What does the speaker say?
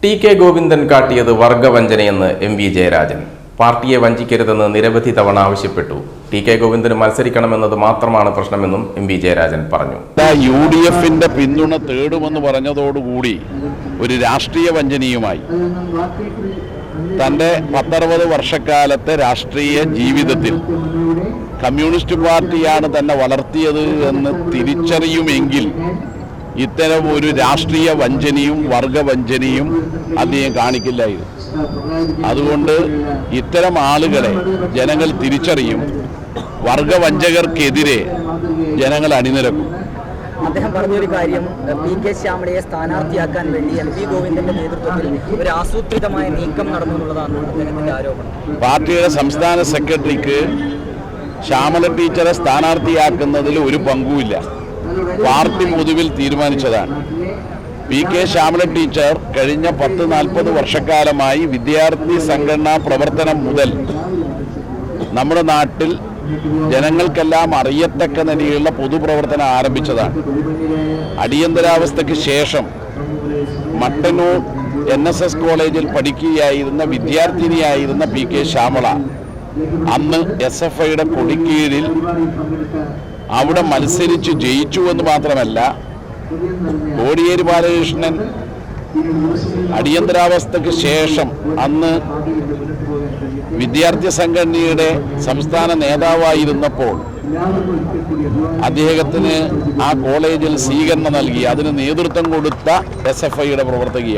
TK. Govindan കാട്ടിയത് വർഗവഞ്ചനയെന്ന് MV. Jayarajan. പാർട്ടിയെ വഞ്ചിക്കരുതെന്ന് നിരവധി തവണ ആവശ്യപ്പെട്ടു. ടി.കെ. ഗോവിന്ദന് മത്സരിക്കണമെന്നത് മാത്രമാണ് പ്രശ്നമെന്നും എം.വി. ജയരാജൻ പറഞ്ഞു. യു.ഡി.എഫിന്റെ പിന്തുണ തേടുമെന്ന് പറഞ്ഞതോടുകൂടി ഒരു രാഷ്ട്രീയ വഞ്ചനയുമായി തൻ്റെ 10-60 വർഷക്കാലത്തെ രാഷ്ട്രീയ ജീവിതത്തിൽ കമ്മ്യൂണിസ്റ്റ് പാർട്ടിയാണ് തന്നെ വളർത്തിയത് എന്ന് തിരിച്ചറിയുമെങ്കിൽ ഇത്തരം ഒരു രാഷ്ട്രീയ വഞ്ചനയും വർഗവഞ്ചനയും അദ്ദേഹം കാണിക്കില്ലായിരുന്നു. അതുകൊണ്ട് ഇത്തരം ആളുകളെ ജനങ്ങൾ തിരിച്ചറിയും. വർഗവഞ്ചകർക്കെതിരെ ജനങ്ങൾ അണിനിരക്കും. അദ്ദേഹം പറഞ്ഞൊരു കാര്യം, പി.കെ. ശ്യാമളയെ സ്ഥാനാർത്ഥിയാക്കാൻ വേണ്ടി എം.വി. ഗോവിന്ദന്റെ നേതൃത്വത്തിൽ ഒരു ആസൂത്രിതമായ നീക്കം നടന്നു എന്നുള്ളതാണ് അദ്ദേഹത്തിന്റെ ആരോപണം. പാർട്ടിയുടെ സംസ്ഥാന സെക്രട്ടറിക്ക് ശ്യാമള ടീച്ചറെ സ്ഥാനാർത്ഥിയാക്കുന്നതിൽ ഒരു പങ്കുമില്ല. പാർട്ടി പൊതുവിൽ തീരുമാനിച്ചതാണ്. പി.കെ. ശ്യാമള ടീച്ചർ കഴിഞ്ഞ 10-40 വർഷക്കാലമായി വിദ്യാർത്ഥി സംഘടനാ പ്രവർത്തനം മുതൽ നമ്മുടെ നാട്ടിൽ ജനങ്ങൾക്കെല്ലാം അറിയത്തക്ക നിലയിലുള്ള പൊതുപ്രവർത്തനം ആരംഭിച്ചതാണ്. അടിയന്തരാവസ്ഥയ്ക്ക് ശേഷം മട്ടന്നൂർ NSS കോളേജിൽ പഠിക്കുകയായിരുന്ന വിദ്യാർത്ഥിനിയായിരുന്ന പി.കെ. ശ്യാമള അന്ന് SFIയുടെ കൊടിക്കീഴിൽ അവിടെ മത്സരിച്ച് ജയിച്ചു എന്ന് മാത്രമല്ല, കോടിയേരി ബാലകൃഷ്ണൻ അടിയന്തരാവസ്ഥയ്ക്ക് ശേഷം അന്ന് വിദ്യാർത്ഥി സംഘടനയുടെ സംസ്ഥാന നേതാവായിരുന്നപ്പോൾ അദ്ദേഹത്തിന് ആ കോളേജിൽ സ്വീകരണം നൽകി അതിന് നേതൃത്വം കൊടുത്ത SFIയുടെ പ്രവർത്തകയാണ്.